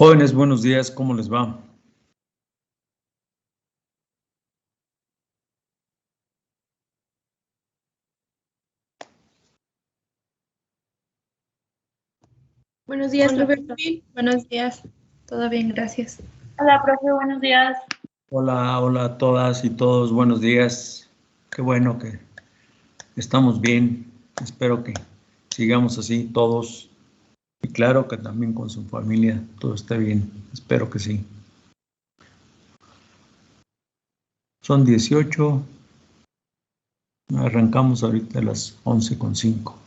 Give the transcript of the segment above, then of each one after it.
Jóvenes, buenos días, ¿cómo les va? Buenos días, Hola, profe. Buenos días. Todo bien, gracias. Hola, profe, buenos días. Hola, hola a todas y todos, buenos días. Qué bueno que estamos bien. Espero que sigamos así todos. Y claro que también con su familia todo esté bien. Espero que sí. Son 18. Arrancamos ahorita a las 11:05.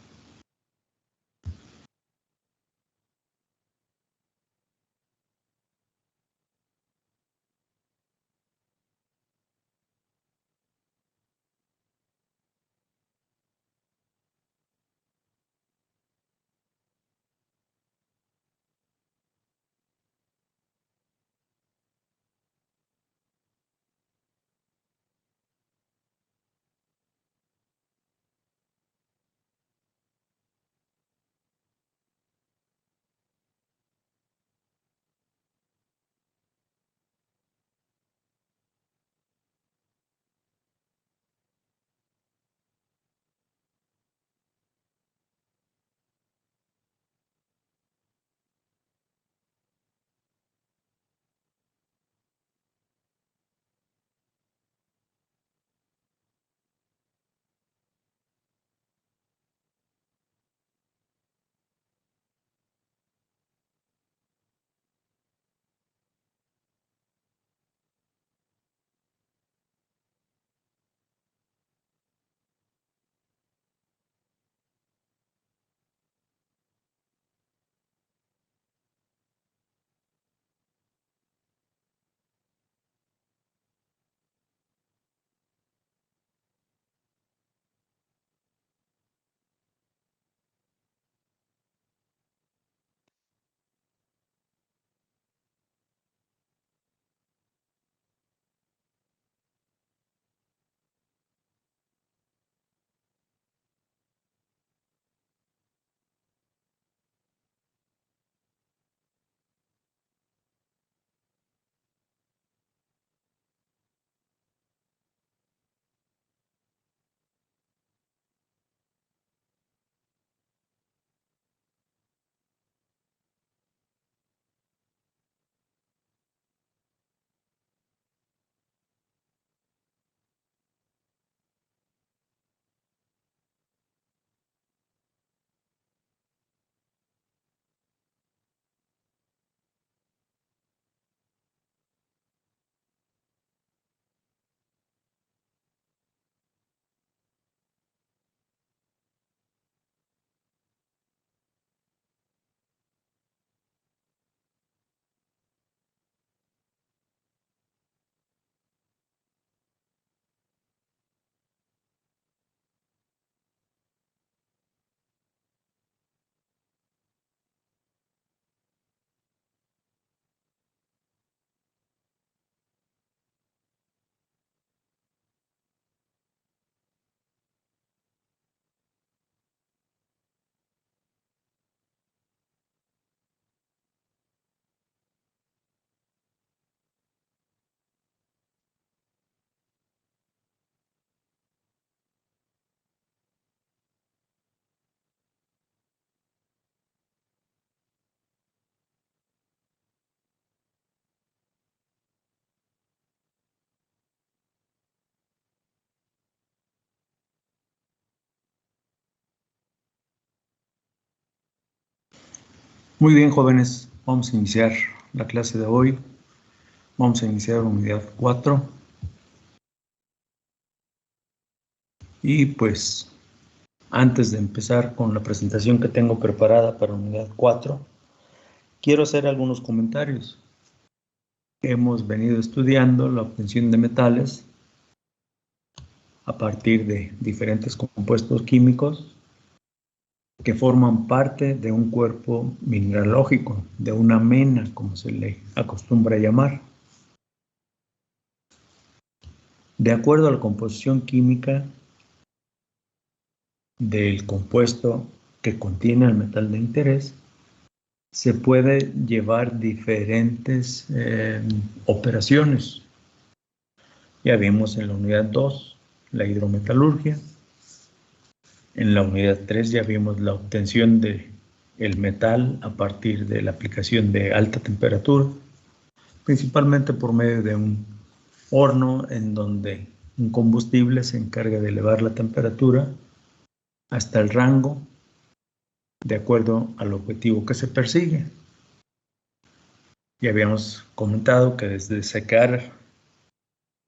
Muy bien, jóvenes, vamos a iniciar la clase de hoy. Vamos a iniciar unidad 4. Y pues, antes de empezar con la presentación que tengo preparada para unidad 4, quiero hacer algunos comentarios. Hemos venido estudiando la obtención de metales a partir de diferentes compuestos químicos que forman parte de un cuerpo mineralógico, de una mena, como se le acostumbra llamar. De acuerdo a la composición química del compuesto que contiene el metal de interés, se puede llevar diferentes operaciones. Ya vimos en la unidad 2 la hidrometalurgia. En la unidad 3 ya vimos la obtención del metal a partir de la aplicación de alta temperatura, principalmente por medio de un horno en donde un combustible se encarga de elevar la temperatura hasta el rango de acuerdo al objetivo que se persigue. Ya habíamos comentado que desde secar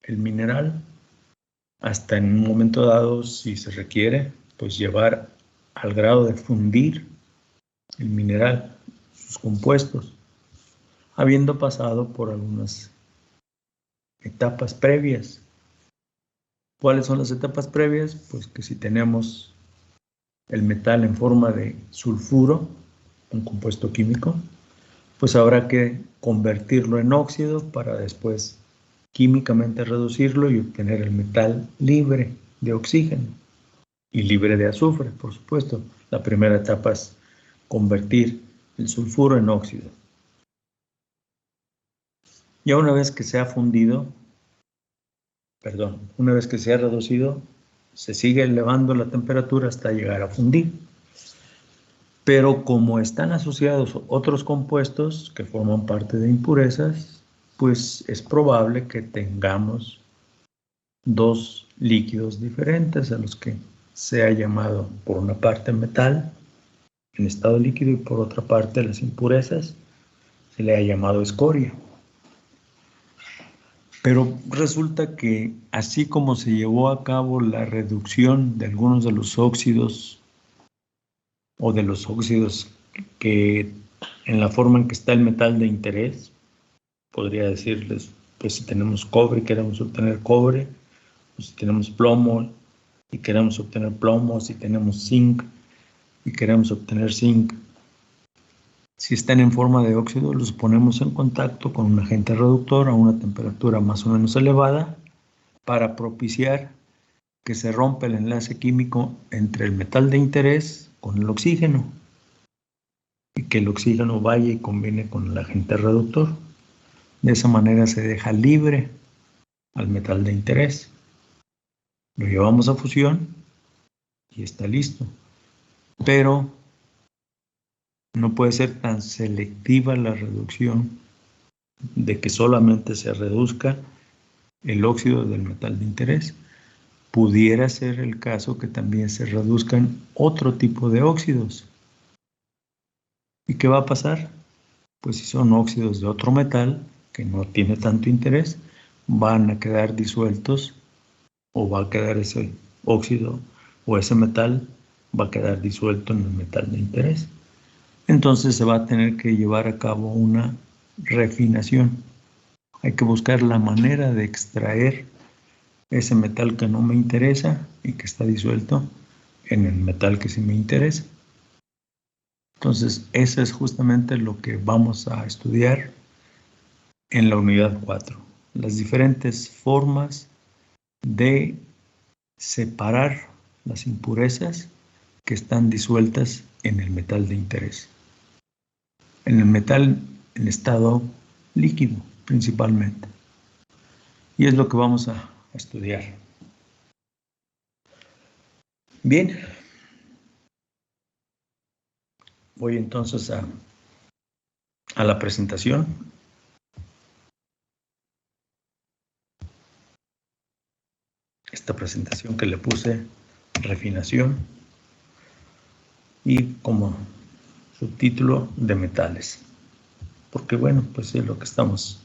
el mineral hasta en un momento dado, si se requiere, pues llevar al grado de fundir el mineral, sus compuestos, habiendo pasado por algunas etapas previas. ¿Cuáles son las etapas previas? Pues que si tenemos el metal en forma de sulfuro, un compuesto químico, pues habrá que convertirlo en óxido para después químicamente reducirlo y obtener el metal libre de oxígeno y libre de azufre, por supuesto. La primera etapa es convertir el sulfuro en óxido. Ya una vez que se ha fundido, una vez que se ha reducido, se sigue elevando la temperatura hasta llegar a fundir. Pero como están asociados otros compuestos que forman parte de impurezas, pues es probable que tengamos dos líquidos diferentes a los que se ha llamado por una parte metal en estado líquido y por otra parte las impurezas se le ha llamado escoria. Pero resulta que así como se llevó a cabo la reducción de algunos de los óxidos o de los óxidos que en la forma en que está el metal de interés, podría decirles, pues si tenemos cobre y queremos obtener cobre, o si tenemos plomo y queremos obtener plomo, si tenemos zinc y queremos obtener zinc. Si están en forma de óxido, los ponemos en contacto con un agente reductor a una temperatura más o menos elevada para propiciar que se rompa el enlace químico entre el metal de interés con el oxígeno y que el oxígeno vaya y combine con el agente reductor. De esa manera se deja libre al metal de interés. Lo llevamos a fusión y está listo. Pero no puede ser tan selectiva la reducción de que solamente se reduzca el óxido del metal de interés. Pudiera ser el caso que también se reduzcan otro tipo de óxidos. ¿Y qué va a pasar? Pues si son óxidos de otro metal que no tiene tanto interés, van a quedar disueltos o va a quedar ese óxido o ese metal va a quedar disuelto en el metal de interés. Entonces se va a tener que llevar a cabo una refinación. Hay que buscar la manera de extraer ese metal que no me interesa y que está disuelto en el metal que sí me interesa. Entonces, eso es justamente lo que vamos a estudiar en la unidad 4. Las diferentes formas de separar las impurezas que están disueltas en el metal de interés. En el metal en estado líquido, principalmente. Y es lo que vamos a estudiar. Bien. Voy entonces a la presentación. Esta presentación que le puse, refinación, y como subtítulo de metales. Porque bueno, pues es lo que estamos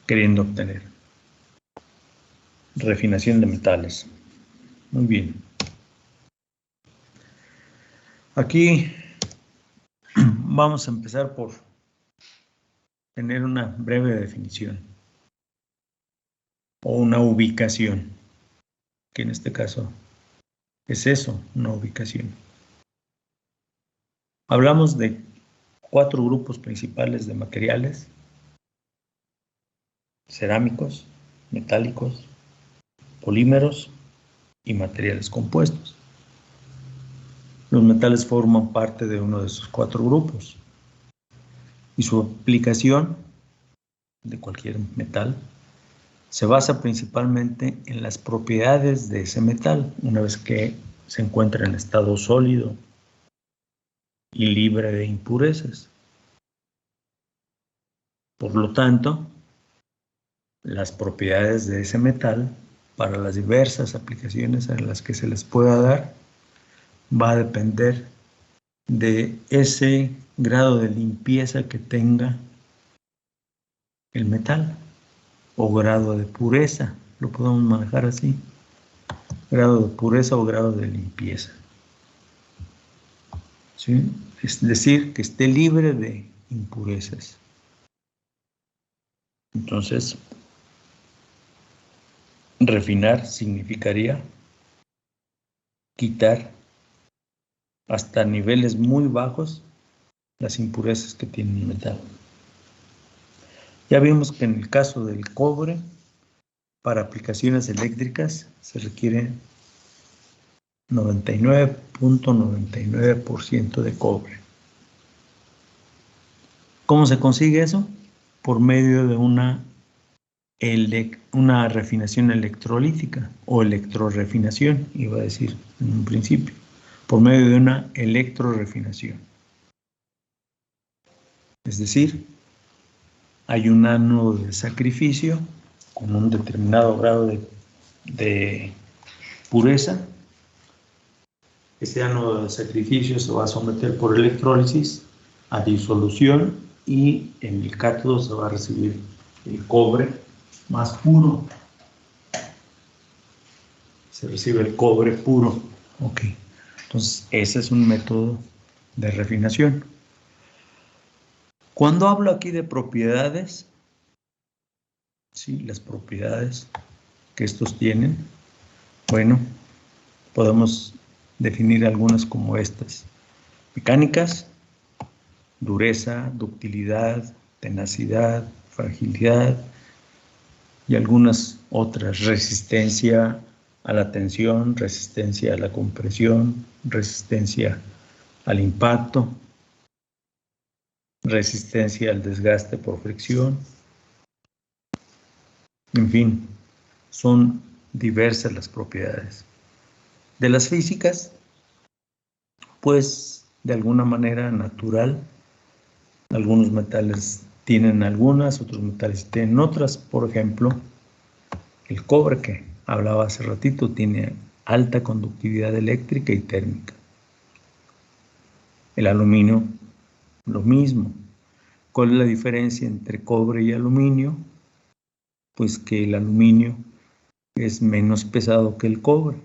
queriendo obtener. Refinación de metales. Muy bien. Aquí vamos a empezar por tener una breve definición o una ubicación, que en este caso es eso, una ubicación. Hablamos de 4 grupos principales de materiales: cerámicos, metálicos, polímeros y materiales compuestos. Los metales forman parte de uno de esos 4 grupos. Y su aplicación de cualquier metal se basa principalmente en las propiedades de ese metal, una vez que se encuentra en estado sólido y libre de impurezas. Por lo tanto, las propiedades de ese metal, para las diversas aplicaciones a las que se les pueda dar, va a depender de ese grado de limpieza que tenga el metal, o grado de pureza, lo podemos manejar así, grado de pureza o grado de limpieza. ¿Sí? Es decir, que esté libre de impurezas. Entonces, refinar significaría quitar hasta niveles muy bajos las impurezas que tiene el metal. Ya vimos que en el caso del cobre, para aplicaciones eléctricas se requiere 99.99% de cobre. ¿Cómo se consigue eso? Por medio de una refinación electrolítica o electrorefinación, iba a decir en un principio, por medio de una electrorefinación. Es decir, hay un ánodo de sacrificio con un determinado grado de pureza. Este ánodo de sacrificio se va a someter por electrólisis a disolución y en el cátodo se va a recibir el cobre más puro. Se recibe el cobre puro. Ok. Entonces, ese es un método de refinación. Cuando hablo aquí de propiedades, sí, las propiedades que estos tienen, bueno, podemos definir algunas como estas: mecánicas, dureza, ductilidad, tenacidad, fragilidad y algunas otras: resistencia a la tensión, resistencia a la compresión, resistencia al impacto, resistencia al desgaste por fricción. En fin, son diversas las propiedades. De las físicas, pues de alguna manera natural, algunos metales tienen algunas, otros metales tienen otras. Por ejemplo, el cobre, que hablaba hace ratito, tiene alta conductividad eléctrica y térmica. El aluminio, lo mismo. ¿Cuál es la diferencia entre cobre y aluminio? Pues que el aluminio es menos pesado que el cobre.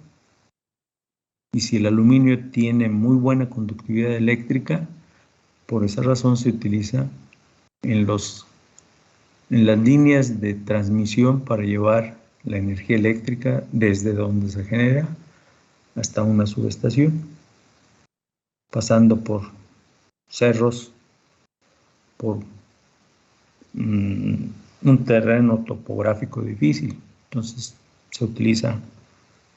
Y si el aluminio tiene muy buena conductividad eléctrica, por esa razón se utiliza en las líneas de transmisión para llevar la energía eléctrica desde donde se genera hasta una subestación, pasando por cerros, por un terreno topográfico difícil. Entonces se utiliza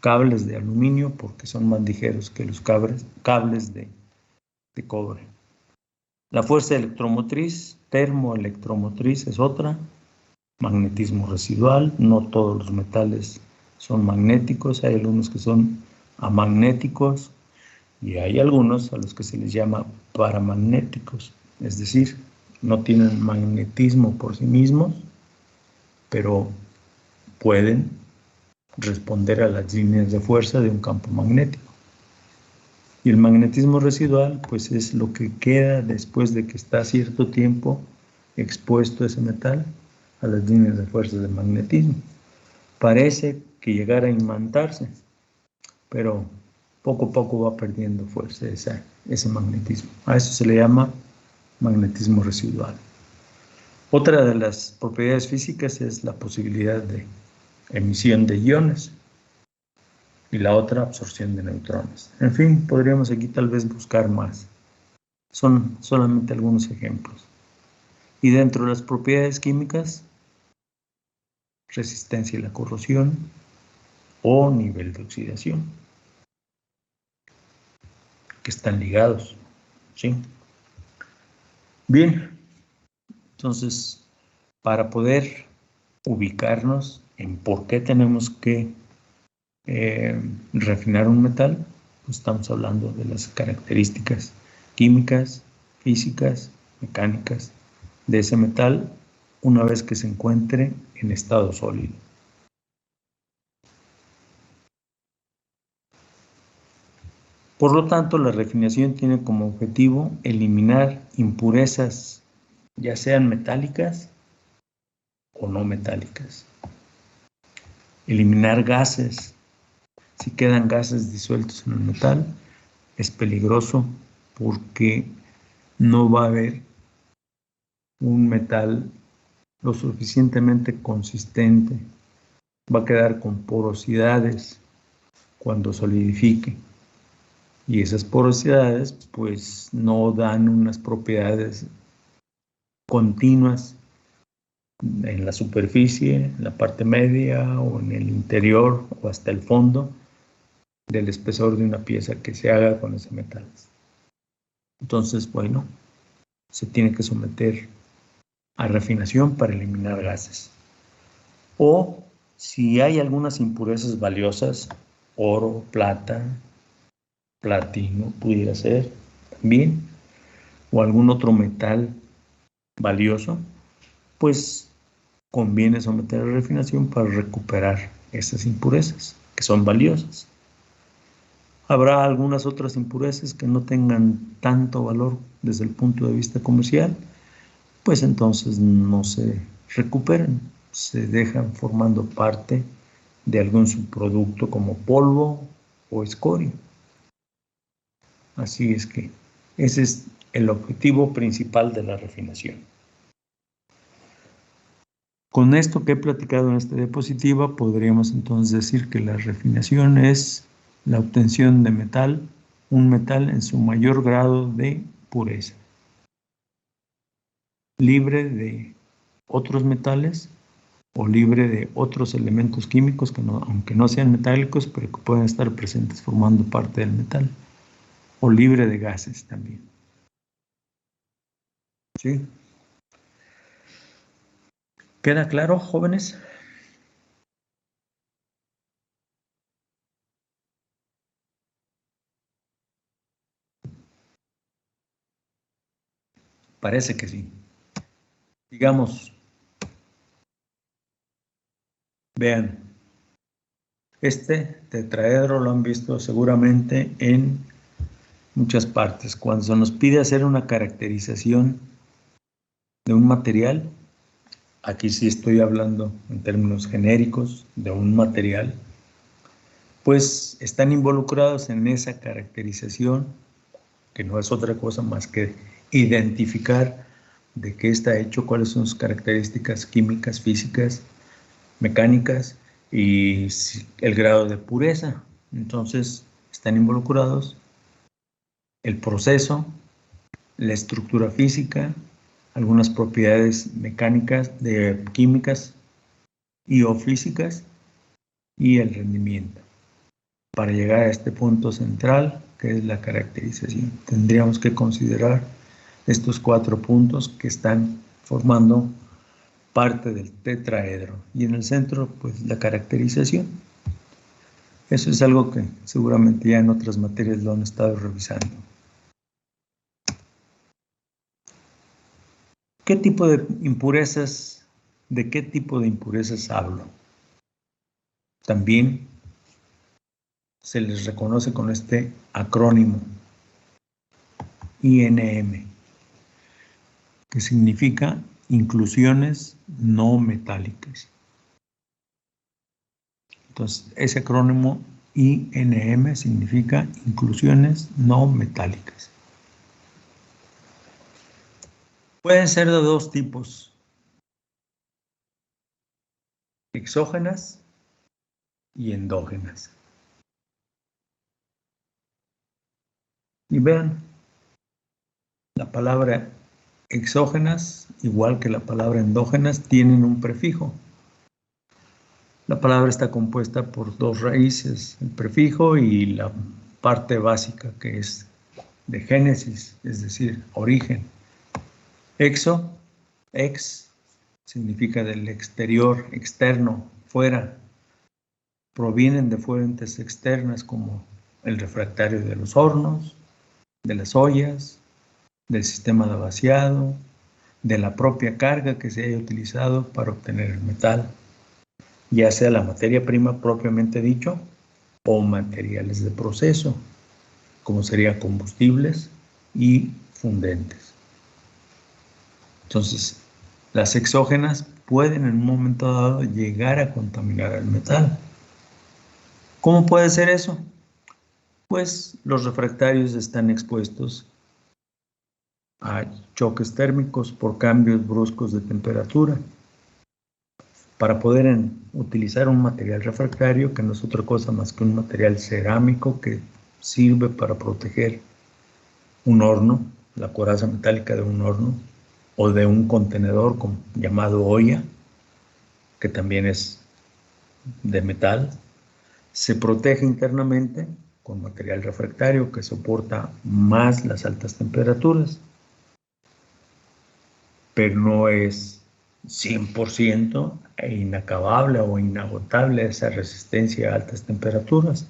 cables de aluminio porque son más ligeros que los cables de cobre. La fuerza electromotriz, termoelectromotriz, es otra. Magnetismo residual, no todos los metales son magnéticos, hay algunos que son amagnéticos y hay algunos a los que se les llama paramagnéticos, es decir, no tienen magnetismo por sí mismos, pero pueden responder a las líneas de fuerza de un campo magnético. Y el magnetismo residual, pues es lo que queda después de que está cierto tiempo expuesto ese metal a las líneas de fuerza de magnetismo. Parece que llegara a imantarse, pero poco a poco va perdiendo fuerza ese magnetismo. A eso se le llama magnetismo residual. Otra de las propiedades físicas es la posibilidad de emisión de iones y la otra, absorción de neutrones. En fin, podríamos aquí tal vez buscar más. Son solamente algunos ejemplos. Y dentro de las propiedades químicas, resistencia a la corrosión o nivel de oxidación, que están ligados, ¿sí? Bien, Entonces, para poder ubicarnos en por qué tenemos que refinar un metal, pues estamos hablando de las características químicas, físicas, mecánicas de ese metal una vez que se encuentre en estado sólido. Por lo tanto, la refinación tiene como objetivo eliminar impurezas, ya sean metálicas o no metálicas. Eliminar gases. Si quedan gases disueltos en el metal, es peligroso porque no va a haber un metal lo suficientemente consistente. Va a quedar con porosidades cuando solidifique. Y esas porosidades pues no dan unas propiedades continuas en la superficie, en la parte media o en el interior o hasta el fondo del espesor de una pieza que se haga con ese metal. Entonces, bueno, se tiene que someter a refinación para eliminar gases. O si hay algunas impurezas valiosas, oro, plata, platino pudiera ser también, o algún otro metal valioso, pues conviene someter a refinación para recuperar esas impurezas que son valiosas. Habrá algunas otras impurezas que no tengan tanto valor desde el punto de vista comercial, pues entonces no se recuperan, se dejan formando parte de algún subproducto como polvo o escoria. Así es que ese es el objetivo principal de la refinación. Con esto que he platicado en esta diapositiva, podríamos entonces decir que la refinación es la obtención de metal, un metal en su mayor grado de pureza, libre de otros metales o libre de otros elementos químicos que no, aunque no sean metálicos, pero que pueden estar presentes formando parte del metal, o libre de gases también. ¿Sí? ¿Queda claro, jóvenes? Parece que sí. Digamos, vean, este tetraedro lo han visto seguramente en muchas partes. Cuando se nos pide hacer una caracterización de un material, aquí sí estoy hablando en términos genéricos de un material, pues están involucrados en esa caracterización, que no es otra cosa más que identificar de qué está hecho, cuáles son sus características químicas, físicas, mecánicas y el grado de pureza. Entonces, están involucrados el proceso, la estructura física, algunas propiedades mecánicas, químicas y o físicas y el rendimiento. Para llegar a este punto central, que es la caracterización, tendríamos que considerar estos 4 puntos que están formando parte del tetraedro. Y en el centro, pues la caracterización. Eso es algo que seguramente ya en otras materias lo han estado revisando. ¿Qué tipo de impurezas, de qué tipo de impurezas hablo? También se les reconoce con este acrónimo INM, que significa inclusiones no metálicas. Entonces, ese acrónimo INM significa inclusiones no metálicas. Pueden ser de 2 tipos: exógenas y endógenas. Y vean, la palabra exógenas, igual que la palabra endógenas, tienen un prefijo. La palabra está compuesta por 2 raíces, el prefijo y la parte básica que es de génesis, es decir, origen. Exo Ex significa del exterior, externo, fuera. Provienen de fuentes externas como el refractario de los hornos, de las ollas, del sistema de vaciado, de la propia carga que se haya utilizado para obtener el metal, ya sea la materia prima propiamente dicho o materiales de proceso, como serían combustibles y fundentes. Entonces, las exógenas pueden en un momento dado llegar a contaminar el metal. ¿Cómo puede ser eso? Pues los refractarios están expuestos a choques térmicos por cambios bruscos de temperatura. Para poder utilizar un material refractario, que no es otra cosa más que un material cerámico que sirve para proteger un horno, la coraza metálica de un horno, o de un contenedor llamado olla, que también es de metal, se protege internamente con material refractario que soporta más las altas temperaturas, pero no es 100% inacabable o inagotable esa resistencia a altas temperaturas.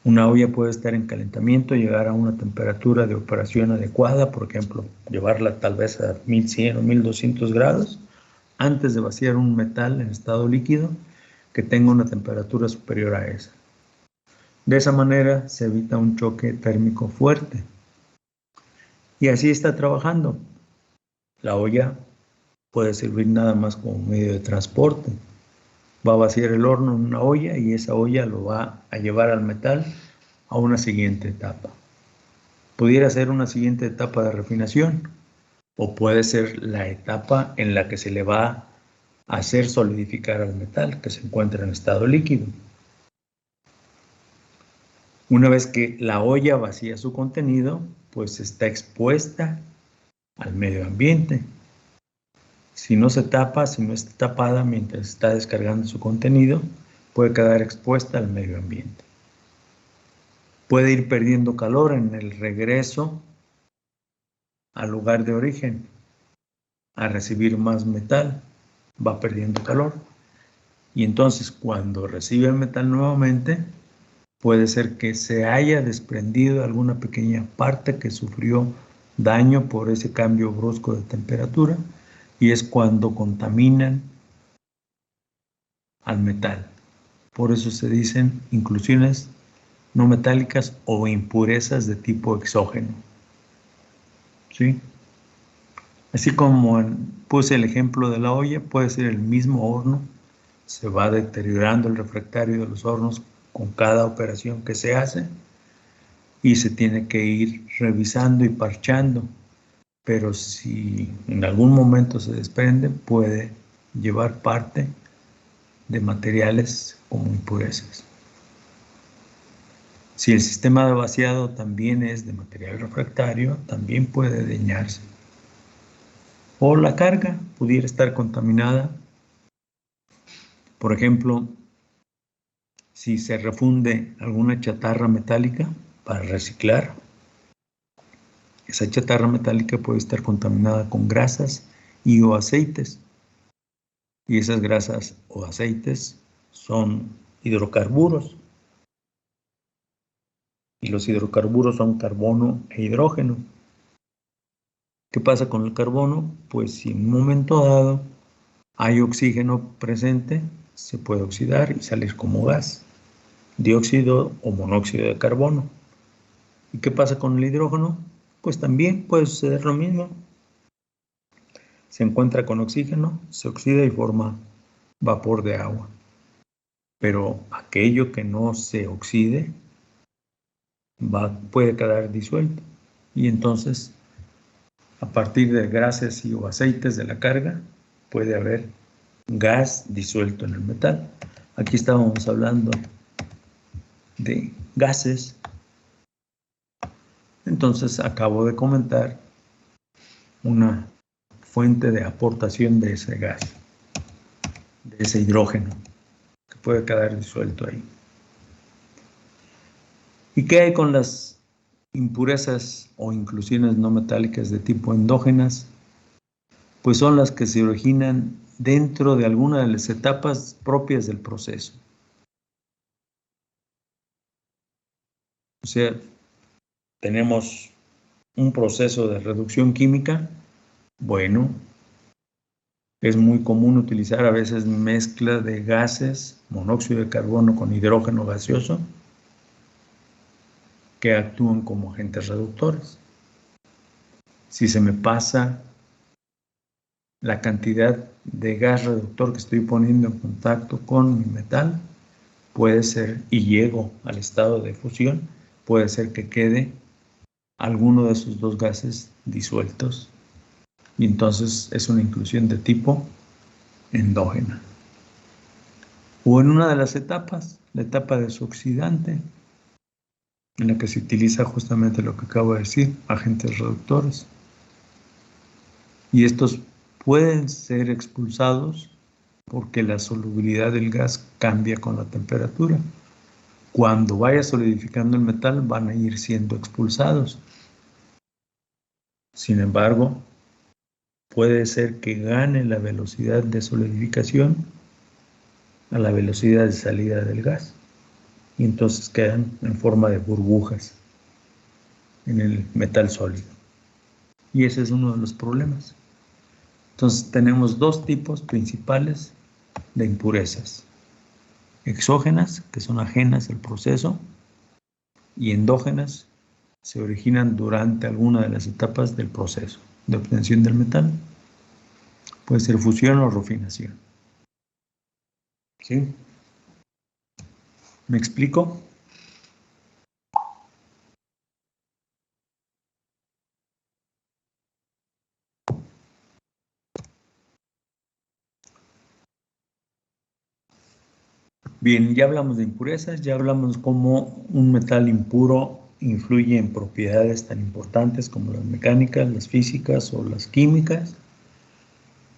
Una olla puede estar en calentamiento, llegar a una temperatura de operación adecuada, por ejemplo, llevarla tal vez a 1100 o 1200 grados, antes de vaciar un metal en estado líquido que tenga una temperatura superior a esa. De esa manera se evita un choque térmico fuerte. Y así está trabajando. La olla puede servir nada más como medio de transporte. Va a vaciar el horno en una olla y esa olla lo va a llevar al metal a una siguiente etapa. Pudiera ser una siguiente etapa de refinación o puede ser la etapa en la que se le va a hacer solidificar al metal que se encuentra en estado líquido. Una vez que la olla vacía su contenido, pues está expuesta al medio ambiente. Si no se tapa, si no está tapada mientras está descargando su contenido, puede quedar expuesta al medio ambiente. Puede ir perdiendo calor en el regreso al lugar de origen. A recibir más metal, va perdiendo calor. Y entonces cuando recibe el metal nuevamente, puede ser que se haya desprendido alguna pequeña parte que sufrió daño por ese cambio brusco de temperatura y es cuando contaminan al metal. Por eso se dicen inclusiones no metálicas o impurezas de tipo exógeno. ¿Sí? Así como puse el ejemplo de la olla, puede ser el mismo horno, se va deteriorando el refractario de los hornos con cada operación que se hace y se tiene que ir revisando y parchando, pero si en algún momento se desprende, puede llevar parte de materiales como impurezas. Si el sistema de vaciado también es de material refractario, también puede dañarse. O la carga pudiera estar contaminada. Por ejemplo, si se refunde alguna chatarra metálica para reciclar, esa chatarra metálica puede estar contaminada con grasas y o aceites. Y esas grasas o aceites son hidrocarburos. Y los hidrocarburos son carbono e hidrógeno. ¿Qué pasa con el carbono? Pues si en un momento dado hay oxígeno presente, se puede oxidar y salir como gas, dióxido o monóxido de carbono. ¿Y qué pasa con el hidrógeno? Pues también puede suceder lo mismo. Se encuentra con oxígeno, se oxida y forma vapor de agua. Pero aquello que no se oxide puede quedar disuelto. Y entonces, a partir de grasas y o aceites de la carga, puede haber gas disuelto en el metal. Aquí estábamos hablando de gases. Entonces acabo de comentar una fuente de aportación de ese gas, de ese hidrógeno, que puede quedar disuelto ahí. ¿Y qué hay con las impurezas o inclusiones no metálicas de tipo endógenas? pues son las que se originan dentro de alguna de las etapas propias del proceso. O sea, tenemos un proceso de reducción química. Bueno, es muy común utilizar a veces mezcla de gases, monóxido de carbono con hidrógeno gaseoso, que actúan como agentes reductores. Si se me pasa la cantidad de gas reductor que estoy poniendo en contacto con mi metal, puede ser, y llego al estado de fusión, puede ser que quede alguno de esos dos gases disueltos. Y entonces es una inclusión de tipo endógena. O en una de las etapas, la etapa desoxidante, en la que se utiliza justamente lo que acabo de decir, agentes reductores. Y estos pueden ser expulsados porque la solubilidad del gas cambia con la temperatura. Cuando vaya solidificando el metal van a ir siendo expulsados. Sin embargo, puede ser que gane la velocidad de solidificación a la velocidad de salida del gas. Y entonces quedan en forma de burbujas en el metal sólido. Y ese es uno de los problemas. Entonces tenemos dos tipos principales de impurezas. Exógenas, que son ajenas al proceso, y endógenas, se originan durante alguna de las etapas del proceso de obtención del metal. Puede ser fusión o refinación. ¿Sí? ¿Me explico? Bien, ya hablamos de impurezas, ya hablamos cómo un metal impuro influye en propiedades tan importantes como las mecánicas, las físicas o las químicas.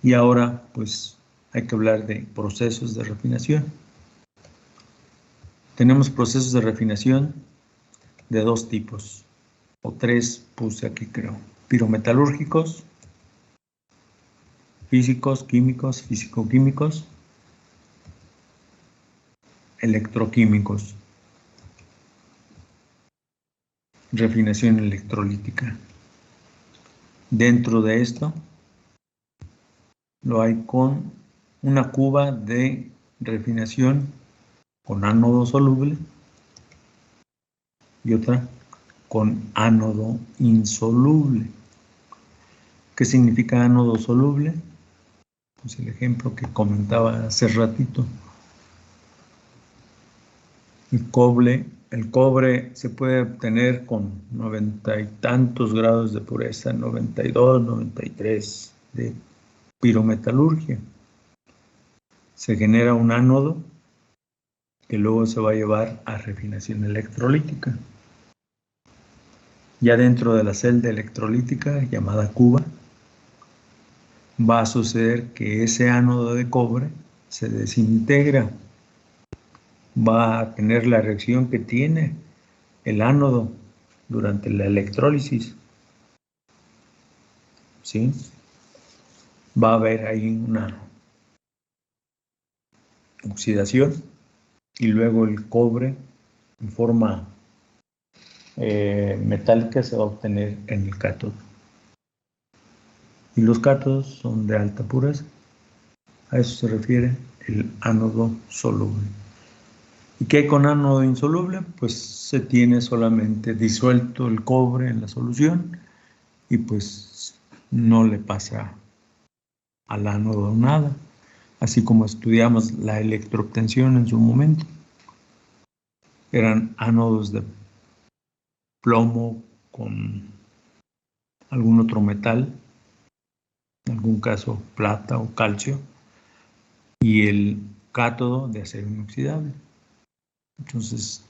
Y ahora, pues, hay que hablar de procesos de refinación. Tenemos procesos de refinación de dos tipos, o tres puse aquí creo. Pirometalúrgicos, físicos, químicos, físico-químicos, electroquímicos, refinación electrolítica. Dentro de esto lo hay con una cuba de refinación con ánodo soluble y otra con ánodo insoluble. ¿Qué significa ánodo soluble? Pues el ejemplo que comentaba hace ratito. El cobre se puede obtener con 90 y tantos grados de pureza, 92, 93 de pirometalurgia. Se genera un ánodo que luego se va a llevar a refinación electrolítica. Ya dentro de la celda electrolítica llamada cuba, va a suceder que ese ánodo de cobre se desintegra. Va a tener la reacción que tiene el ánodo durante la electrólisis. ¿Sí? Va a haber ahí una oxidación y luego el cobre en forma metálica se va a obtener en el cátodo. Y los cátodos son de alta pureza. A eso se refiere el ánodo soluble. ¿Y qué hay con ánodo insoluble? Pues se tiene solamente disuelto el cobre en la solución y pues no le pasa al ánodo nada, así como estudiamos la electroobtención en su momento. Eran ánodos de plomo con algún otro metal, en algún caso plata o calcio, y el cátodo de acero inoxidable. Entonces,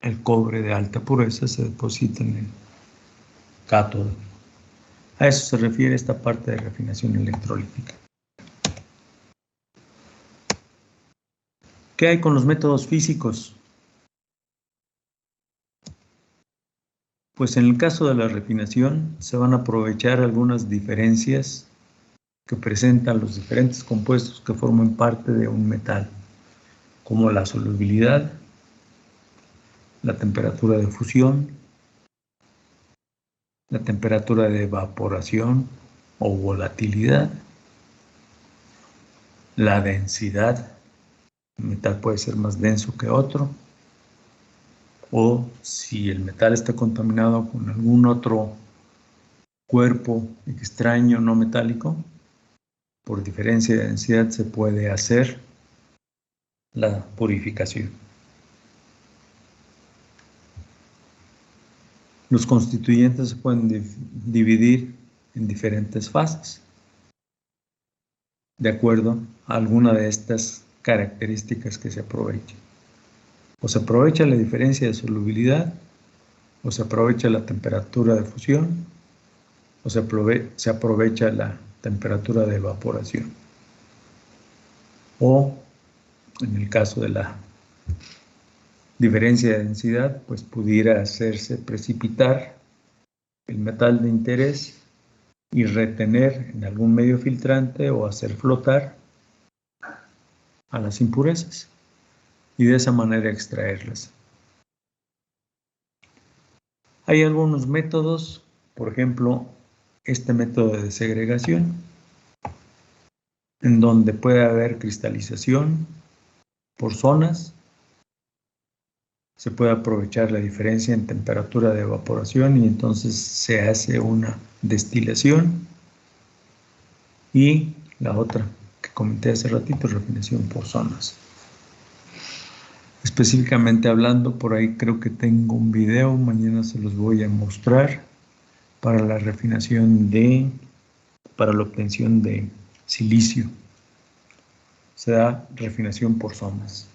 el cobre de alta pureza se deposita en el cátodo. A eso se refiere esta parte de refinación electrolítica. ¿Qué hay con los métodos físicos? Pues en el caso de la refinación se van a aprovechar algunas diferencias que presentan los diferentes compuestos que forman parte de un metal, como la solubilidad, la temperatura de fusión, la temperatura de evaporación o volatilidad, la densidad. Un metal puede ser más denso que otro, o si el metal está contaminado con algún otro cuerpo extraño no metálico, por diferencia de densidad se puede hacer la purificación. Los constituyentes se pueden dividir en diferentes fases, de acuerdo a alguna de estas características que se aprovechen. O se aprovecha la diferencia de solubilidad, o se aprovecha la temperatura de fusión, o se aprovecha la temperatura de evaporación. O, en el caso de la diferencia de densidad, pues pudiera hacerse precipitar el metal de interés y retener en algún medio filtrante o hacer flotar a las impurezas y de esa manera extraerlas. Hay algunos métodos, por ejemplo, este método de segregación, en donde puede haber cristalización por zonas. Se puede aprovechar la diferencia en temperatura de evaporación y entonces se hace una destilación. Y la otra que comenté hace ratito, refinación por zonas. Específicamente hablando, por ahí creo que tengo un video, mañana se los voy a mostrar, para la refinación para la obtención de silicio. Se da refinación por zonas.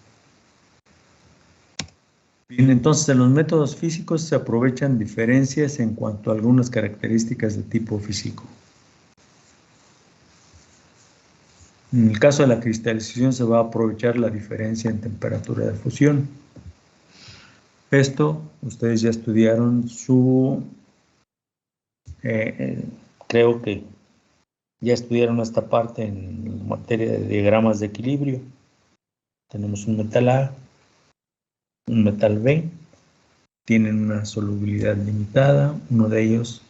Bien, entonces en los métodos físicos se aprovechan diferencias en cuanto a algunas características de tipo físico. En el caso de la cristalización se va a aprovechar la diferencia en temperatura de fusión. Esto, ustedes ya estudiaron creo que ya estudiaron esta parte en materia de diagramas de equilibrio. Tenemos un metal A, un metal B, tienen una solubilidad limitada, uno de ellos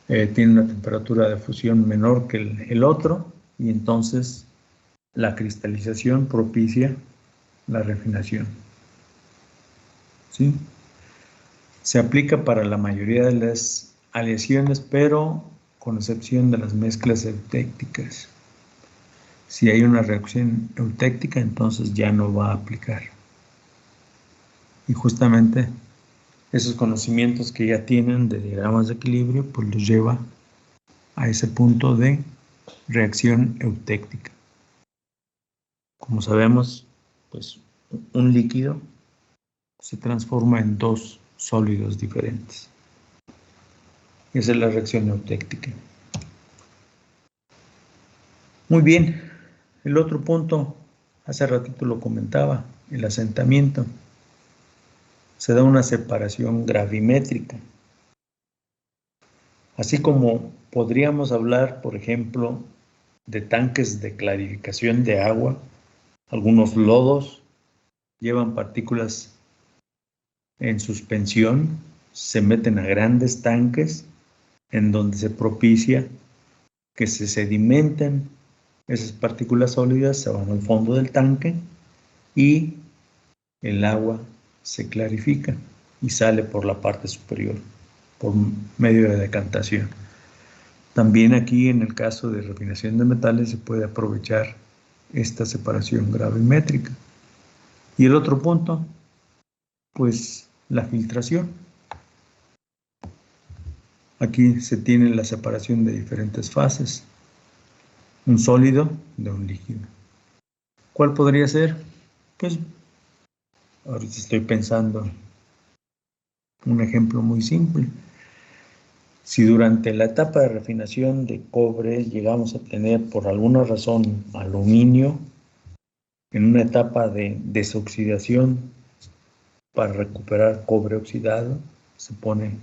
tiene una temperatura de fusión menor que el otro, y entonces la cristalización propicia la refinación. ¿Sí? Se aplica para la mayoría de las aleaciones, pero con excepción de las mezclas eutécticas. Si hay una reacción eutéctica, entonces ya no va a aplicar. Y justamente esos conocimientos que ya tienen de diagramas de equilibrio, pues los lleva a ese punto de reacción eutéctica. Como sabemos, pues un líquido se transforma en dos sólidos diferentes. Esa es la reacción eutéctica. Muy bien, el otro punto, hace ratito lo comentaba, el asentamiento. Se da una separación gravimétrica. Así como podríamos hablar, por ejemplo, de tanques de clarificación de agua. Algunos lodos llevan partículas en suspensión, se meten a grandes tanques en donde se propicia que se sedimenten esas partículas sólidas, se van al fondo del tanque y el agua se clarifica y sale por la parte superior por medio de decantación. También aquí, en el caso de refinación de metales, se puede aprovechar esta separación gravimétrica. Y el otro punto, pues la filtración. Aquí se tiene la separación de diferentes fases. Un sólido de un líquido. ¿Cuál podría ser? Pues ahorita estoy pensando un ejemplo muy simple. Si durante la etapa de refinación de cobre llegamos a tener por alguna razón aluminio, en una etapa de desoxidación para recuperar cobre oxidado, se pone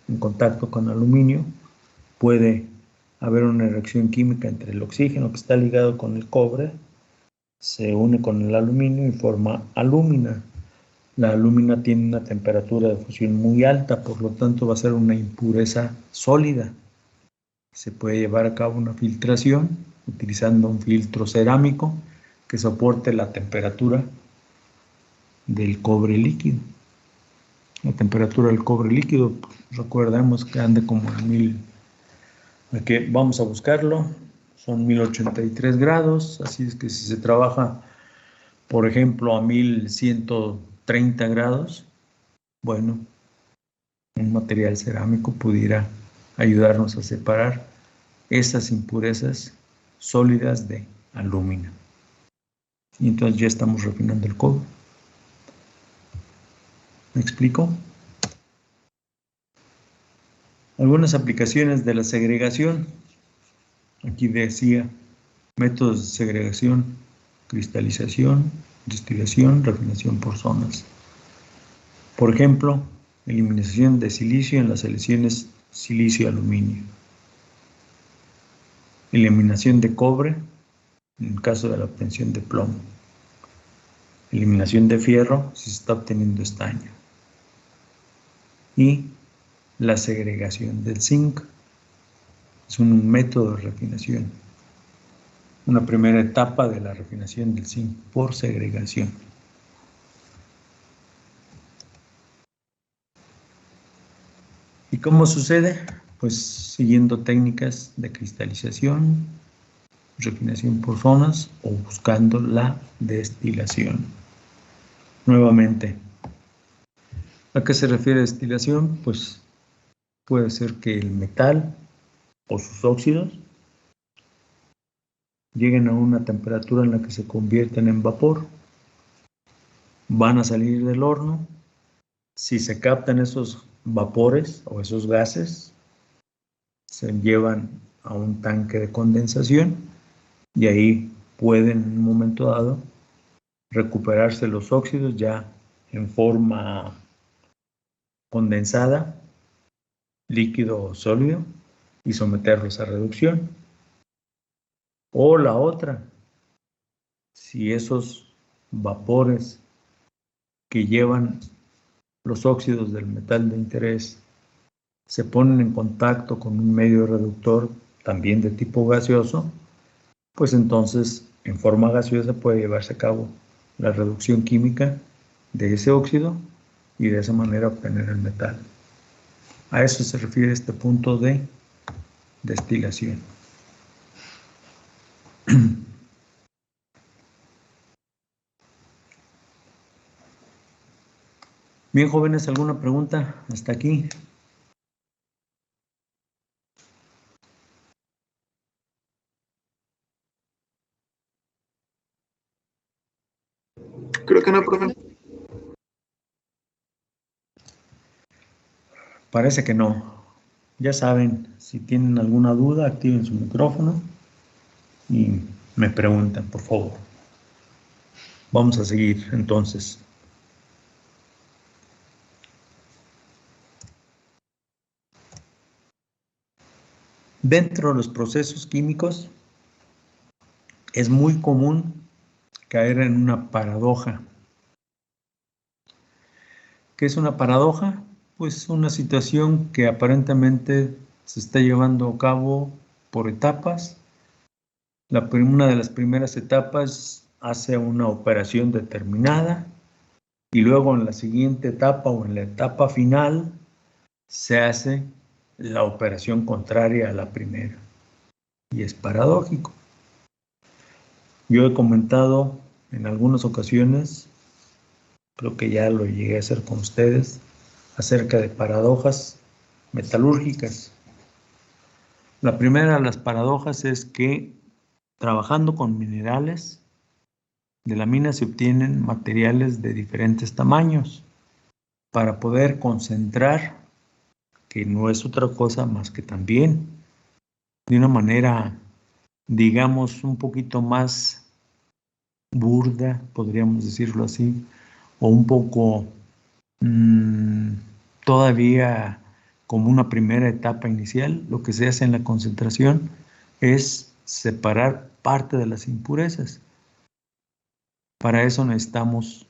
en contacto con aluminio, puede haber una reacción química entre el oxígeno que está ligado con el cobre, se une con el aluminio y forma alúmina. La alúmina tiene una temperatura de fusión muy alta, por lo tanto va a ser una impureza sólida. Se puede llevar a cabo una filtración utilizando un filtro cerámico que soporte la temperatura del cobre líquido. La temperatura del cobre líquido, recordemos que anda como en 1000, aquí vamos a buscarlo, son 1083 grados, así es que si se trabaja, por ejemplo, a 1130 grados, bueno, un material cerámico pudiera ayudarnos a separar esas impurezas sólidas de alúmina. Y entonces ya estamos refinando el cobre. ¿Me explico? Algunas aplicaciones de la segregación. Aquí decía métodos de segregación, cristalización, destilación, refinación por zonas. Por ejemplo, eliminación de silicio en las selecciones silicio-aluminio. Eliminación de cobre en el caso de la obtención de plomo. Eliminación de fierro si se está obteniendo estaño. Y la segregación del zinc. Es un método de refinación. Una primera etapa de la refinación del zinc por segregación. ¿Y cómo sucede? Pues siguiendo técnicas de cristalización, refinación por zonas o buscando la destilación. Nuevamente, ¿a qué se refiere destilación? Pues puede ser que el metal o sus óxidos lleguen a una temperatura en la que se convierten en vapor, van a salir del horno. Si se captan esos vapores o esos gases, se llevan a un tanque de condensación y ahí pueden en un momento dado recuperarse los óxidos ya en forma condensada, líquido o sólido, y someterlos a reducción. O la otra, si esos vapores que llevan los óxidos del metal de interés se ponen en contacto con un medio reductor también de tipo gaseoso, pues entonces en forma gaseosa puede llevarse a cabo la reducción química de ese óxido y de esa manera obtener el metal. A eso se refiere este punto de destilación. Bien, jóvenes, ¿alguna pregunta hasta aquí? Creo que no, profe. Parece que no. Ya saben, si tienen alguna duda, activen su micrófono y me preguntan, por favor. Vamos a seguir entonces. Dentro de los procesos químicos es muy común caer en una paradoja. ¿Qué es una paradoja? Pues una situación que aparentemente se está llevando a cabo por etapas. Una de las primeras etapas hace una operación determinada y luego en la siguiente etapa o en la etapa final se hace la operación contraria a la primera. Y es paradójico. Yo he comentado en algunas ocasiones, creo que ya lo llegué a hacer con ustedes, acerca de paradojas metalúrgicas. La primera de las paradojas es que trabajando con minerales de la mina se obtienen materiales de diferentes tamaños para poder concentrar, que no es otra cosa más que también de una manera, digamos, un poquito más burda, podríamos decirlo así, o un poco todavía como una primera etapa inicial, lo que se hace en la concentración es separar parte de las impurezas. Para eso necesitamos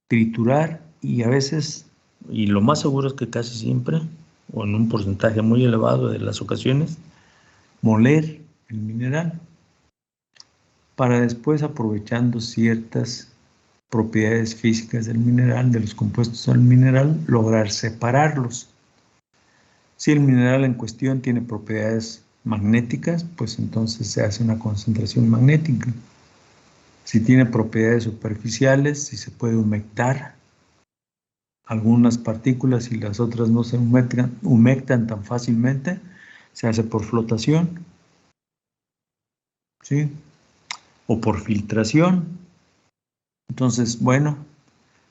triturar y a veces, y lo más seguro es que casi siempre, o en un porcentaje muy elevado de las ocasiones, moler el mineral para después, aprovechando ciertas propiedades físicas del mineral, de los compuestos del mineral, lograr separarlos. Si el mineral en cuestión tiene propiedades magnéticas, pues entonces se hace una concentración magnética. Si tiene propiedades superficiales, si se puede humectar algunas partículas y las otras no se humectan tan fácilmente, se hace por flotación, ¿sí? O por filtración. Entonces, bueno,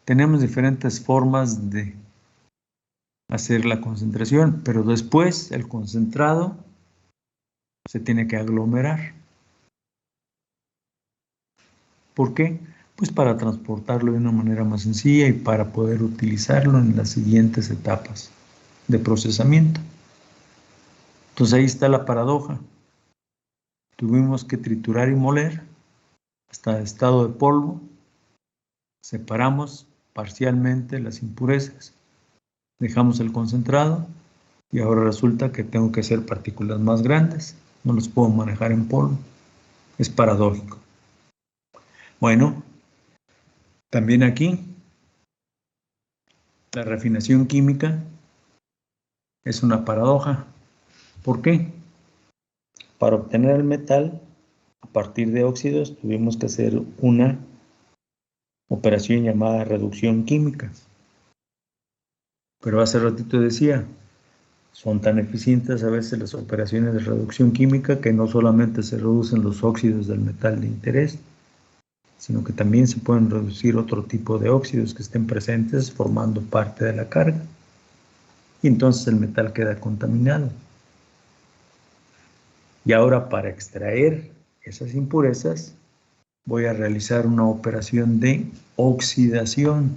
tenemos diferentes formas de hacer la concentración, pero después el concentrado se tiene que aglomerar. ¿Por qué? Pues para transportarlo de una manera más sencilla y para poder utilizarlo en las siguientes etapas de procesamiento. Entonces ahí está la paradoja. Tuvimos que triturar y moler hasta el estado de polvo. Separamos parcialmente las impurezas. Dejamos el concentrado y ahora resulta que tengo que hacer partículas más grandes. No los puedo manejar en polvo. Es paradójico. Bueno, también aquí la refinación química es una paradoja. ¿Por qué? Para obtener el metal, a partir de óxidos, tuvimos que hacer una operación llamada reducción química. Pero hace ratito decía, son tan eficientes a veces las operaciones de reducción química que no solamente se reducen los óxidos del metal de interés, sino que también se pueden reducir otro tipo de óxidos que estén presentes formando parte de la carga. Y entonces el metal queda contaminado. Y ahora para extraer esas impurezas voy a realizar una operación de oxidación.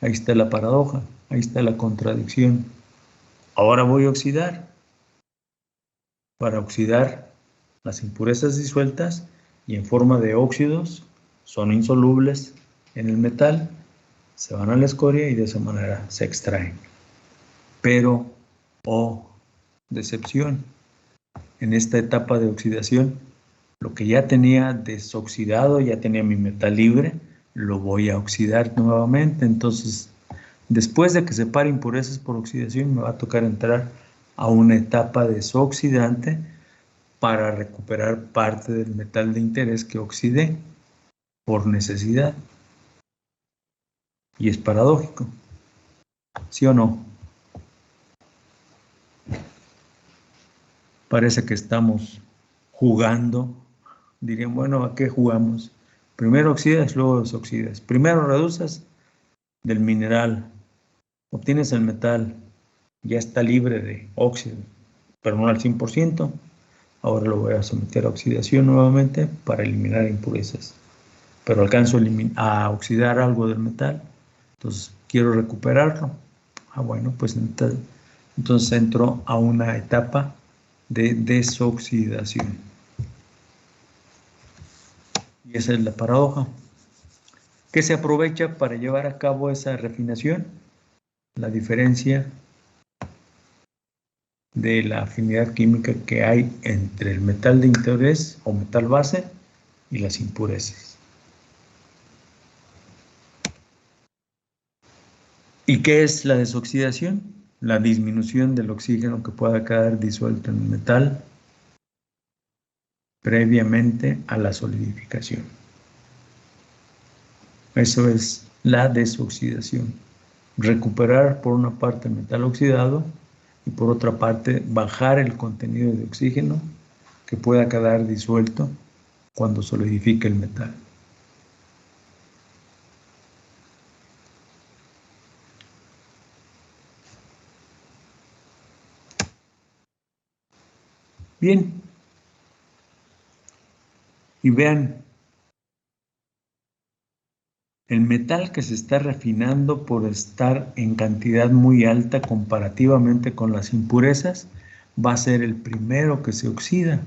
Ahí está la paradoja, ahí está la contradicción. Ahora voy a oxidar. Para oxidar las impurezas disueltas y en forma de óxidos son insolubles en el metal, se van a la escoria y de esa manera se extraen. Pero, oh, decepción, en esta etapa de oxidación, lo que ya tenía desoxidado, ya tenía mi metal libre, lo voy a oxidar nuevamente. Entonces, después de que separe impurezas por oxidación, me va a tocar entrar a una etapa desoxidante para recuperar parte del metal de interés que oxidé por necesidad. Y es paradójico, ¿sí o no? Parece que estamos jugando. Dirían, bueno, ¿a qué jugamos? Primero oxidas, luego desoxidas. Primero reduces del mineral, obtienes el metal, ya está libre de óxido, pero no al 100%. Ahora lo voy a someter a oxidación nuevamente para eliminar impurezas. Pero alcanzo a oxidar algo del metal, entonces quiero recuperarlo. Bueno, pues entonces entro a una etapa de desoxidación. Y esa es la paradoja. ¿Qué se aprovecha para llevar a cabo esa refinación? La diferencia de la afinidad química que hay entre el metal de interés o metal base y las impurezas. ¿Y qué es la desoxidación? La disminución del oxígeno que pueda quedar disuelto en el metal previamente a la solidificación. Eso es la desoxidación. Recuperar por una parte el metal oxidado y por otra parte bajar el contenido de oxígeno que pueda quedar disuelto cuando solidifique el metal. Bien, y vean, el metal que se está refinando por estar en cantidad muy alta comparativamente con las impurezas va a ser el primero que se oxida.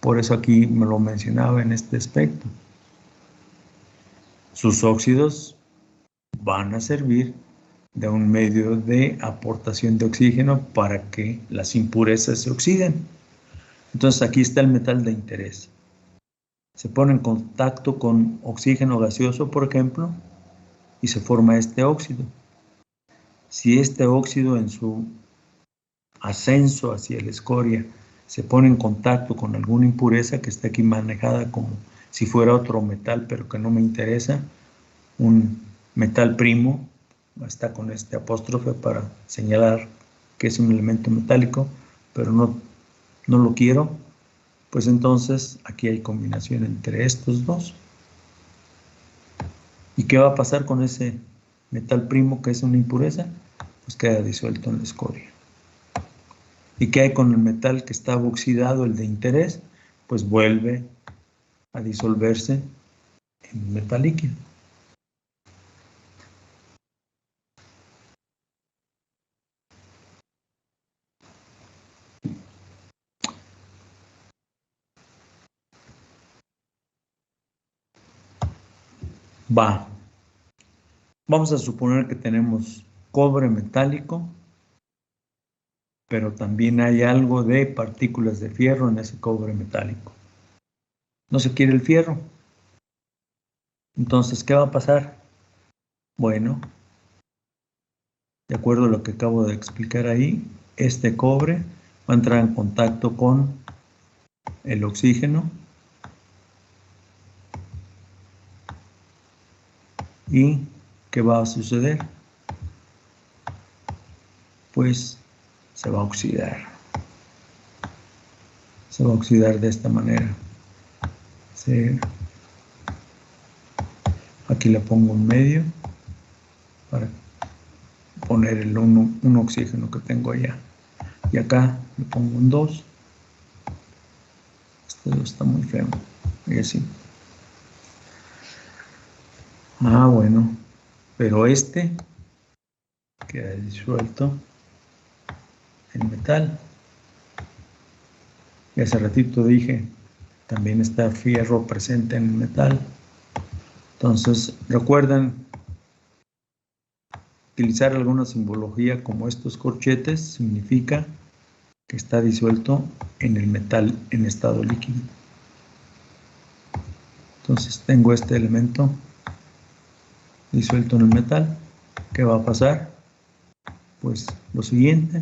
Por eso aquí me lo mencionaba en este aspecto. Sus óxidos van a servir de un medio de aportación de oxígeno para que las impurezas se oxiden. Entonces aquí está el metal de interés. Se pone en contacto con oxígeno gaseoso, por ejemplo, y se forma este óxido. Si este óxido en su ascenso hacia la escoria se pone en contacto con alguna impureza que está aquí manejada como si fuera otro metal, pero que no me interesa, un metal primo, está con este apóstrofe para señalar que es un elemento metálico, pero no lo quiero, pues entonces aquí hay combinación entre estos dos. ¿Y qué va a pasar con ese metal primo que es una impureza? Pues queda disuelto en la escoria. ¿Y qué hay con el metal que estaba oxidado, el de interés? Pues vuelve a disolverse en metal líquido. Vamos a suponer que tenemos cobre metálico, pero también hay algo de partículas de fierro en ese cobre metálico. No se quiere el fierro. Entonces, ¿qué va a pasar? Bueno, de acuerdo a lo que acabo de explicar ahí, este cobre va a entrar en contacto con el oxígeno y ¿qué va a suceder? Pues se va a oxidar. Se va a oxidar de esta manera. Aquí le pongo un medio para poner un oxígeno que tengo allá. Y acá le pongo un 2. Este 2 está muy feo. Y así. Bueno. Pero este queda disuelto en metal. Y hace ratito dije, también está fierro presente en el metal. Entonces, recuerden utilizar alguna simbología como estos corchetes, significa que está disuelto en el metal en estado líquido. Entonces tengo este elemento disuelto en el metal. ¿Qué va a pasar? Pues lo siguiente,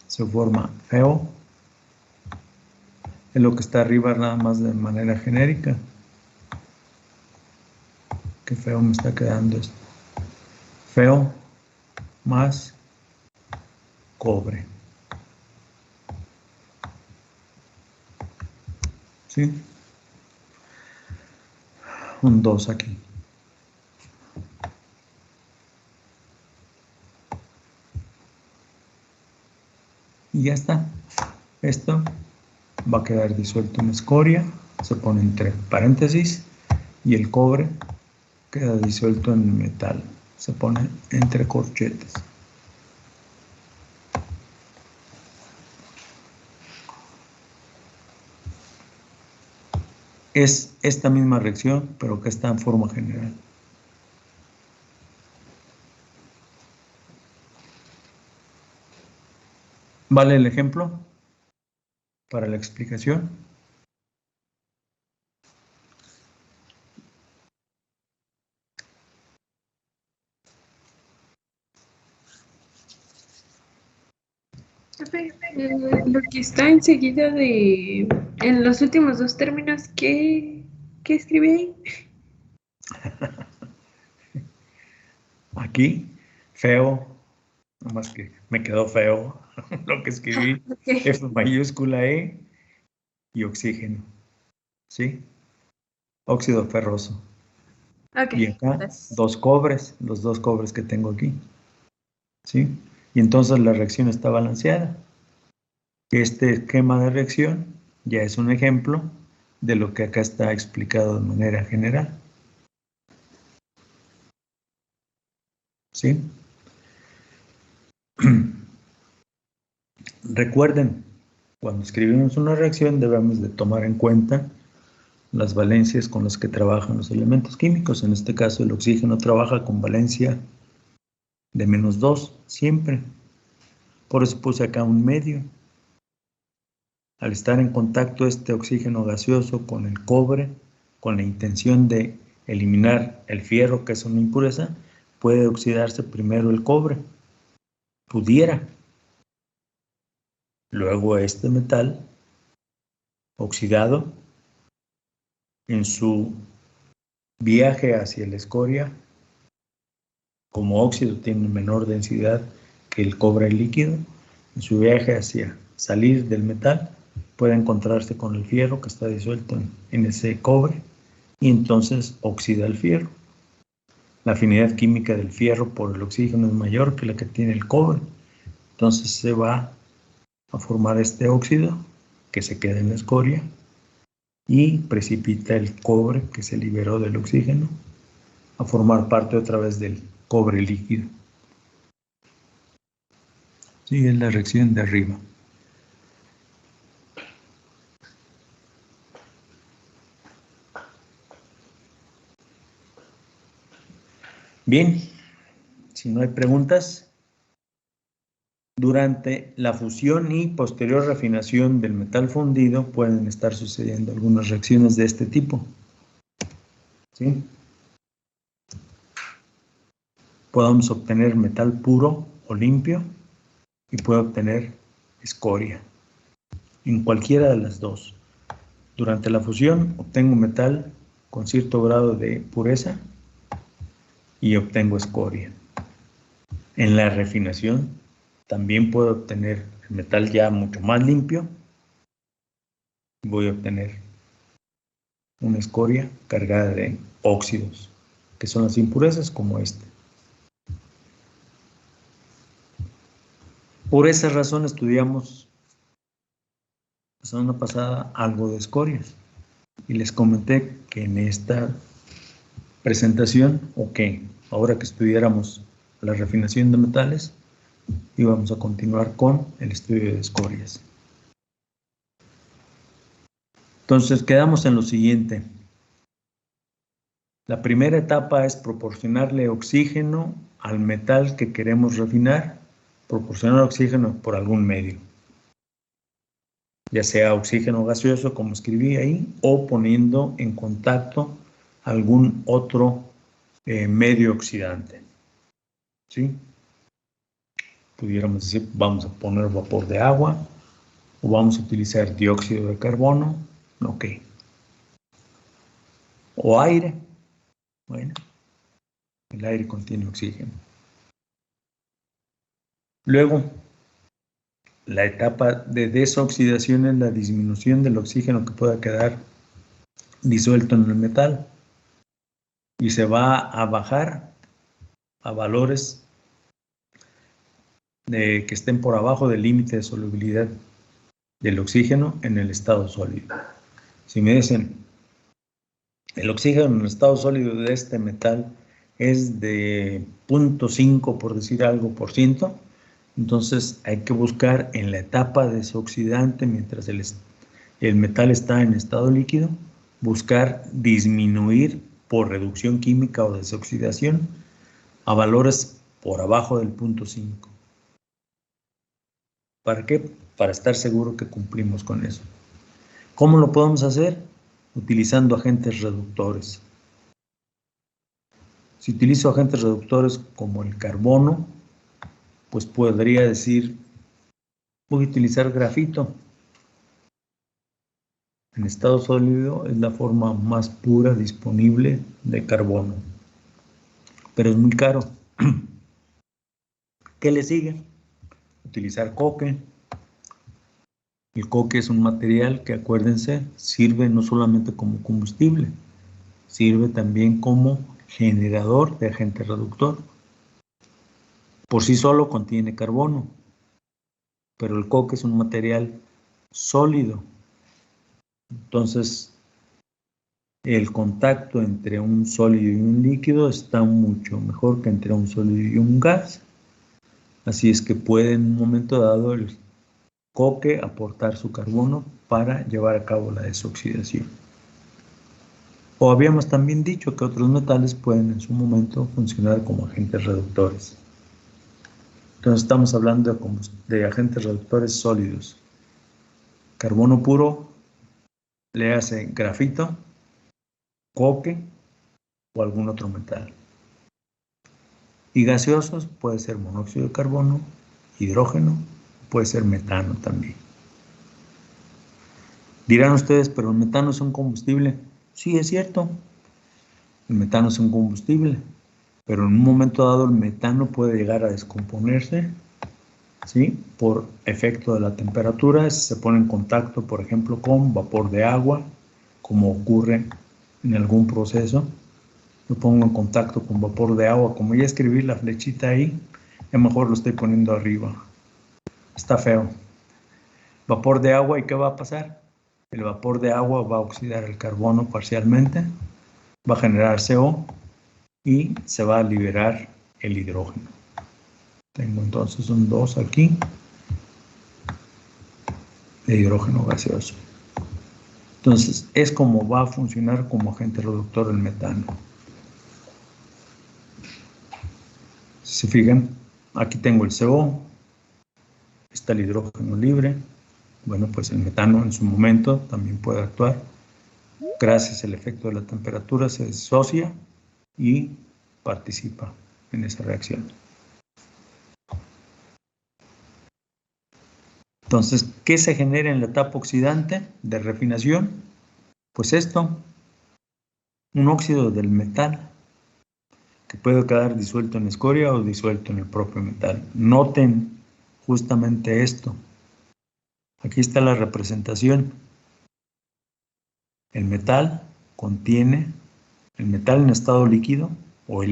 se forma FeO. Es lo que está arriba nada más de manera genérica. Qué feo me está quedando esto. FeO más cobre. ¿Sí? Un 2 aquí. Y ya está. Esto va a quedar disuelto en escoria. Se pone entre paréntesis. Y el cobre queda disuelto en metal. Se pone entre corchetes. Es esta misma reacción, pero que está en forma general. ¿Vale el ejemplo para la explicación? Lo que está enseguida en los últimos dos términos, ¿qué escribí ahí? Aquí, feo, nomás que me quedó feo lo que escribí, Okay. F mayúscula E y oxígeno, ¿sí? Óxido ferroso. Okay. Y acá, Gracias. los dos cobres que tengo aquí, ¿sí? Y entonces la reacción está balanceada. Este esquema de reacción ya es un ejemplo de lo que acá está explicado de manera general. ¿Sí? Recuerden, cuando escribimos una reacción debemos de tomar en cuenta las valencias con las que trabajan los elementos químicos. En este caso, el oxígeno trabaja con valencia de -2 siempre. Por eso puse acá un medio. Al estar en contacto este oxígeno gaseoso con el cobre, con la intención de eliminar el fierro, que es una impureza, puede oxidarse primero el cobre. Pudiera. Luego este metal oxidado en su viaje hacia la escoria, como óxido tiene menor densidad que el cobre líquido, en su viaje hacia salir del metal puede encontrarse con el fierro que está disuelto en ese cobre y entonces oxida el fierro. La afinidad química del fierro por el oxígeno es mayor que la que tiene el cobre, entonces se va a formar este óxido que se queda en la escoria y precipita el cobre que se liberó del oxígeno a formar parte otra vez del cobre líquido. Sí, es la reacción de arriba. Bien, si no hay preguntas, durante la fusión y posterior refinación del metal fundido pueden estar sucediendo algunas reacciones de este tipo. ¿Sí? Podemos obtener metal puro o limpio y puede obtener escoria. En cualquiera de las dos. Durante la fusión obtengo metal con cierto grado de pureza y obtengo escoria. En la refinación también puedo obtener el metal ya mucho más limpio. Voy a obtener una escoria cargada de óxidos, que son las impurezas como este. Por esa razón estudiamos la semana pasada algo de escorias y les comenté que en esta presentación, o que ahora que estudiáramos la refinación de metales, íbamos a continuar con el estudio de escorias. Entonces quedamos en lo siguiente. La primera etapa es proporcionarle oxígeno al metal que queremos refinar, proporcionar oxígeno por algún medio, ya sea oxígeno gaseoso, como escribí ahí, o poniendo en contacto algún otro medio oxidante. ¿Sí? Pudiéramos decir, vamos a poner vapor de agua, o vamos a utilizar dióxido de carbono, ok. O aire, bueno, el aire contiene oxígeno. Luego, la etapa de desoxidación es la disminución del oxígeno que pueda quedar disuelto en el metal y se va a bajar a valores que estén por abajo del límite de solubilidad del oxígeno en el estado sólido. Si me dicen, el oxígeno en el estado sólido de este metal es de 0.5, por decir algo, por ciento, entonces hay que buscar en la etapa desoxidante, mientras el metal está en estado líquido, buscar disminuir por reducción química o desoxidación a valores por abajo del 0.5. ¿Para qué? Para estar seguro que cumplimos con eso. ¿Cómo lo podemos hacer? Utilizando agentes reductores. Si utilizo agentes reductores como el carbono, pues podría decir, voy a utilizar grafito. En estado sólido es la forma más pura disponible de carbono, pero es muy caro. ¿Qué le sigue? Utilizar coque. El coque es un material que, acuérdense, sirve no solamente como combustible, sirve también como generador de agente reductor. Por sí solo contiene carbono, pero el coque es un material sólido. Entonces, el contacto entre un sólido y un líquido está mucho mejor que entre un sólido y un gas. Así es que puede en un momento dado el coque aportar su carbono para llevar a cabo la desoxidación. O habíamos también dicho que otros metales pueden en su momento funcionar como agentes reductores. Entonces estamos hablando de agentes reductores sólidos. Carbono puro, le hace grafito, coque o algún otro metal. Y gaseosos puede ser monóxido de carbono, hidrógeno, puede ser metano también. Dirán ustedes, pero el metano es un combustible. Sí, es cierto. El metano es un combustible, pero en un momento dado el metano puede llegar a descomponerse, ¿sí? Por efecto de la temperatura, si se pone en contacto, por ejemplo, con vapor de agua, como ocurre en algún proceso. Lo pongo en contacto con vapor de agua, como ya escribí la flechita ahí, a lo mejor lo estoy poniendo arriba. Está feo. Vapor de agua, ¿y qué va a pasar? El vapor de agua va a oxidar el carbono parcialmente, va a generar CO y se va a liberar el hidrógeno. Tengo entonces un 2 aquí de hidrógeno gaseoso. Entonces, es como va a funcionar como agente reductor el metano. Si se fijan, aquí tengo el CO, está el hidrógeno libre. Bueno, pues el metano en su momento también puede actuar. Gracias al efecto de la temperatura se disocia y participa en esa reacción. Entonces, ¿qué se genera en la etapa oxidante de refinación? Pues esto, un óxido del metal que puede quedar disuelto en escoria o disuelto en el propio metal. Noten justamente esto. Aquí está la representación. El metal contiene, el metal en estado líquido, o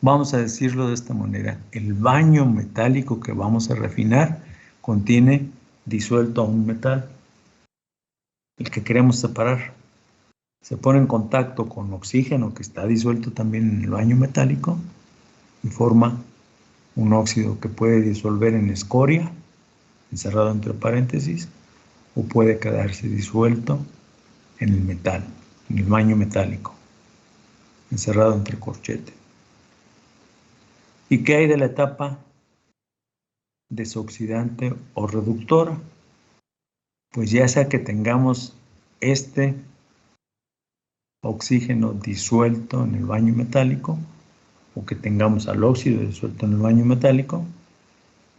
vamos a decirlo de esta manera, el baño metálico que vamos a refinar contiene disuelto a un metal, el que queremos separar. Se pone en contacto con oxígeno que está disuelto también en el baño metálico y forma un óxido que puede disolver en escoria, encerrado entre paréntesis, o puede quedarse disuelto en el metal, en el baño metálico, encerrado entre corchete. ¿Y qué hay de la etapa desoxidante o reductora? Pues ya sea que tengamos este oxígeno disuelto en el baño metálico o que tengamos al óxido disuelto en el baño metálico,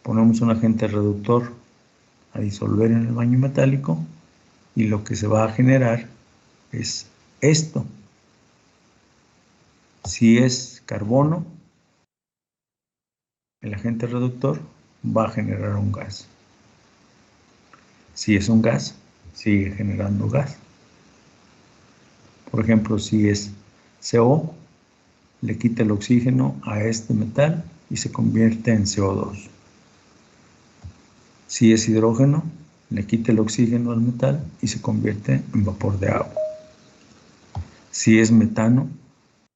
ponemos un agente reductor a disolver en el baño metálico y lo que se va a generar es esto. Si es carbono, el agente reductor va a generar un gas. Si es un gas, sigue generando gas. Por ejemplo, si es CO, le quita el oxígeno a este metal y se convierte en CO2. Si es hidrógeno, le quita el oxígeno al metal y se convierte en vapor de agua. Si es metano,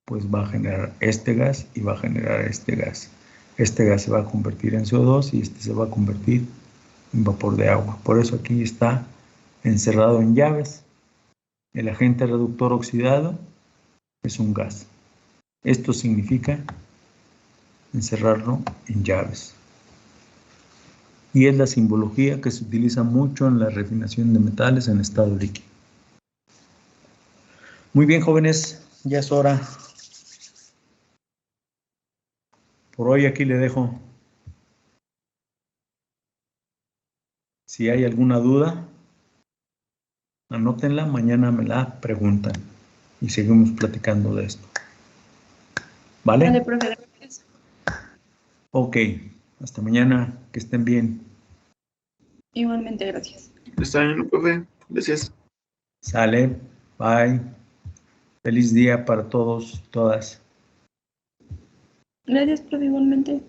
pues va a generar este gas y va a generar este gas. Este gas se va a convertir en CO2 y este se va a convertir en vapor de agua. Por eso aquí está encerrado en llaves. El agente reductor oxidado es un gas. Esto significa encerrarlo en llaves. Y es la simbología que se utiliza mucho en la refinación de metales en estado líquido. Muy bien, jóvenes, ya es hora. Por hoy aquí le dejo. Si hay alguna duda, anótenla, mañana me la preguntan y seguimos platicando de esto. ¿Vale? Vale, profe, gracias. Ok, hasta mañana, que estén bien. Igualmente, gracias. Está bien, profe. Gracias. Sale, bye. Feliz día para todos y todas. Gracias, profe, igualmente.